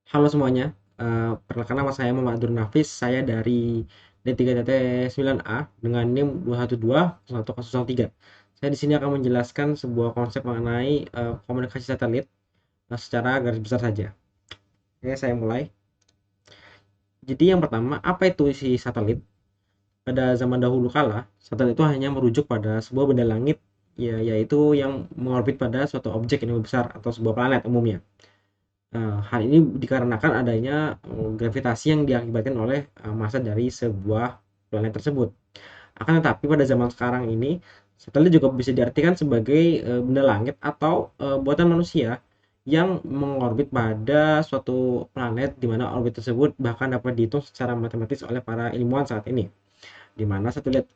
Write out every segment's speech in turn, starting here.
Halo semuanya, perkenalkan nama saya Muhammad Abdul Nafis, saya dari D3TT9A dengan NIM 2121103. Saya di sini akan menjelaskan sebuah konsep mengenai komunikasi satelit secara garis besar saja. Oke, saya mulai. Jadi yang pertama, apa itu si satelit? Pada zaman dahulu kala, satelit itu hanya merujuk pada sebuah benda langit, yaitu yang mengorbit pada suatu objek yang lebih besar atau sebuah planet umumnya. Hal ini dikarenakan adanya gravitasi yang diakibatkan oleh massa dari sebuah planet tersebut. Akan tetapi pada zaman sekarang ini, satelit juga bisa diartikan sebagai benda langit atau buatan manusia yang mengorbit pada suatu planet di mana orbit tersebut bahkan dapat dihitung secara matematis oleh para ilmuwan saat ini. Di mana satelit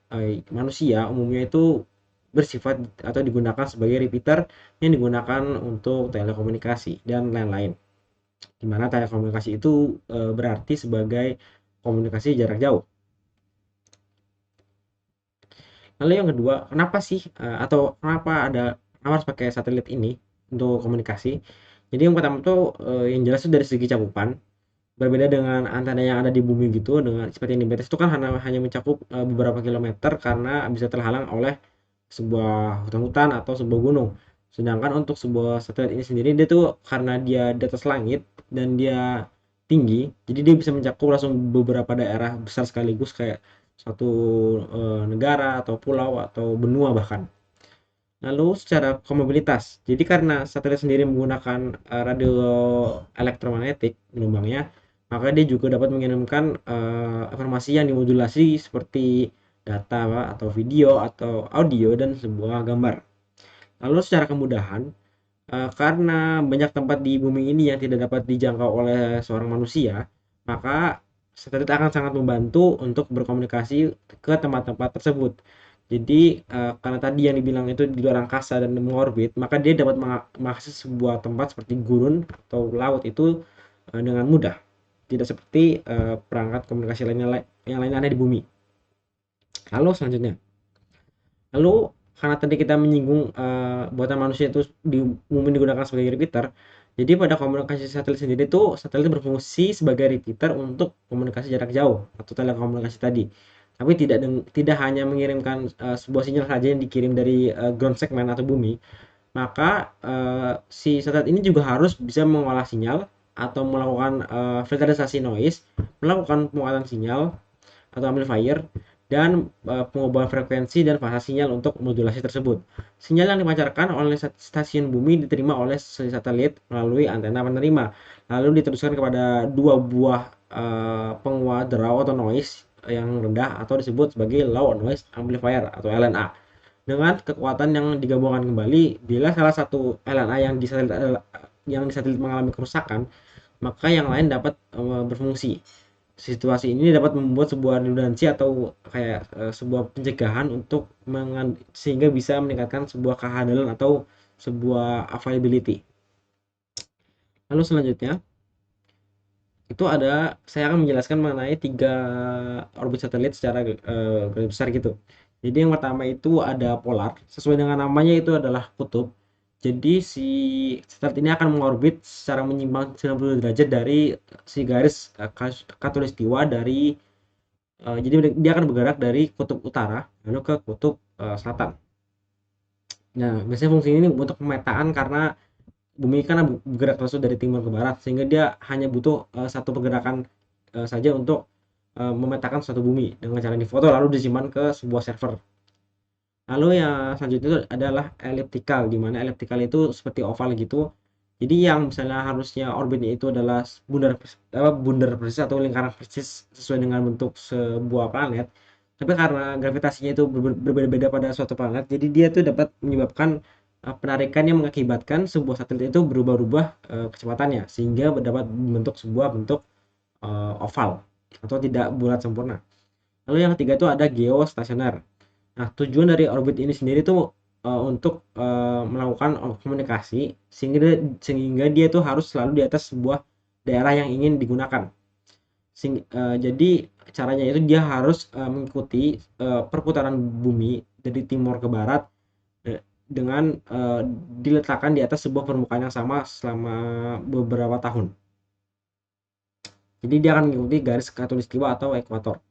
manusia umumnya itu bersifat atau digunakan sebagai repeater yang digunakan untuk telekomunikasi dan lain-lain, di mana telekomunikasi itu berarti sebagai komunikasi jarak jauh. Lalu yang kedua, kenapa sih atau kenapa harus pakai satelit ini untuk komunikasi? Jadi yang pertama tuh yang jelas itu dari segi cakupan. Berbeda dengan antena yang ada di bumi gitu, dengan seperti yang di BTS itu kan hanya mencakup beberapa kilometer karena bisa terhalang oleh sebuah hutan-hutan atau sebuah gunung. Sedangkan untuk sebuah satelit ini sendiri dia tuh karena dia di atas langit dan dia tinggi, jadi dia bisa mencakup langsung beberapa daerah besar sekaligus kayak satu negara atau pulau atau benua bahkan. Lalu secara komoditas, jadi karena satelit sendiri menggunakan radio elektromagnetik gelombangnya, maka dia juga dapat mengirimkan informasi yang dimodulasi seperti data atau video atau audio dan sebuah gambar. Lalu secara kemudahan, karena banyak tempat di bumi ini yang tidak dapat dijangkau oleh seorang manusia, maka satelit akan sangat membantu untuk berkomunikasi ke tempat-tempat tersebut. Jadi, karena tadi yang dibilang itu di luar angkasa dan mengorbit, maka dia dapat mengakses sebuah tempat seperti gurun atau laut itu dengan mudah. Tidak seperti perangkat komunikasi lainnya yang lain ada di bumi. Lalu selanjutnya, lalu karena tadi kita menyinggung buatan manusia itu di umumnya digunakan sebagai repeater, jadi pada komunikasi satelit sendiri tuh satelit berfungsi sebagai repeater untuk komunikasi jarak jauh atau telekomunikasi tadi. Tapi tidak hanya mengirimkan sebuah sinyal saja yang dikirim dari ground segment atau bumi, maka si satelit ini juga harus bisa mengolah sinyal atau melakukan filterisasi noise, melakukan penguatan sinyal atau amplifier, dan pengubahan frekuensi dan fasa sinyal untuk modulasi tersebut. Sinyal yang dipancarkan oleh stasiun bumi diterima oleh satelit melalui antena penerima, lalu diteruskan kepada dua buah penguat draw atau noise yang rendah atau disebut sebagai low noise amplifier atau LNA. Dengan kekuatan yang digabungkan kembali, bila salah satu LNA yang di satelit mengalami kerusakan, maka yang lain dapat berfungsi. Situasi ini dapat membuat sebuah redundansi atau kayak sebuah pencegahan untuk sehingga bisa meningkatkan sebuah kehandalan atau sebuah availability. Lalu selanjutnya itu saya akan menjelaskan mengenai tiga orbit satelit secara garis besar gitu. Jadi yang pertama itu ada polar, sesuai dengan namanya itu adalah kutub. Jadi si satelit ini akan mengorbit secara menyimpang 90 derajat dari si garis khatulistiwa dari jadi dia akan bergerak dari kutub utara lalu ke kutub selatan. Nah, biasanya fungsi ini untuk pemetaan karena bumi kan bergerak terus dari timur ke barat sehingga dia hanya butuh satu pergerakan saja untuk memetakan suatu bumi dengan cara difoto lalu disimpan ke sebuah server. Lalu yang selanjutnya itu adalah elliptical, di mana elliptical itu seperti oval gitu. Jadi yang misalnya harusnya orbitnya itu adalah bundar persis atau lingkaran persis sesuai dengan bentuk sebuah planet. Tapi karena gravitasinya itu berbeda-beda pada suatu planet, jadi dia tuh dapat menyebabkan penarikan yang mengakibatkan sebuah satelit itu berubah-ubah kecepatannya sehingga dapat membentuk sebuah bentuk oval atau tidak bulat sempurna. Lalu yang ketiga itu ada geostasioner. Nah, tujuan dari orbit ini sendiri tuh untuk melakukan komunikasi sehingga dia tuh harus selalu di atas sebuah daerah yang ingin digunakan. Jadi caranya itu dia harus mengikuti perputaran bumi dari timur ke barat dengan diletakkan di atas sebuah permukaan yang sama selama beberapa tahun. Jadi dia akan mengikuti garis khatulistiwa atau ekuator.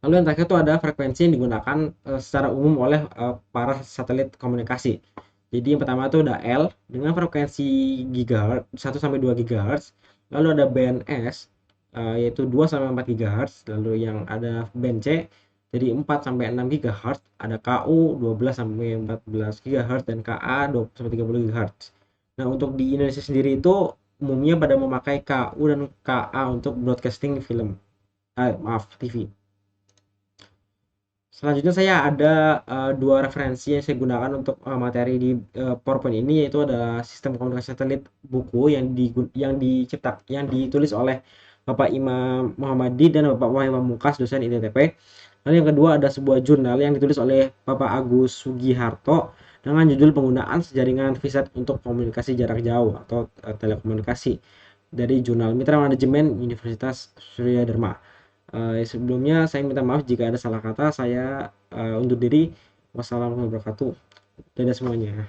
Lalu yang terakhir itu ada frekuensi yang digunakan secara umum oleh para satelit komunikasi. Jadi yang pertama itu ada L dengan frekuensi gigahertz 1 sampai 2 gigahertz. Lalu ada band S yaitu 2 sampai 4 gigahertz. Lalu yang ada band C jadi 4 sampai 6 gigahertz, ada KU 12 sampai 14 gigahertz dan KA 20 sampai 30 gigahertz. Nah, untuk di Indonesia sendiri itu umumnya pada memakai KU dan KA untuk broadcasting film. Maaf, TV. Selanjutnya saya ada dua referensi yang saya gunakan untuk materi di PowerPoint ini, yaitu adalah sistem komunikasi satelit buku yang ditulis oleh Bapak Imam Muhammadi dan Bapak Wahyu Pamungkas dosen ITTP. Lalu yang kedua ada sebuah jurnal yang ditulis oleh Bapak Agus Sugiharto dengan judul penggunaan sejaringan VSAT untuk komunikasi jarak jauh atau telekomunikasi dari jurnal Mitra Manajemen Universitas Surya Dharma. Sebelumnya saya minta maaf jika ada salah kata. Saya undur diri. Wassalamualaikum warahmatullahi wabarakatuh. Dadah semuanya.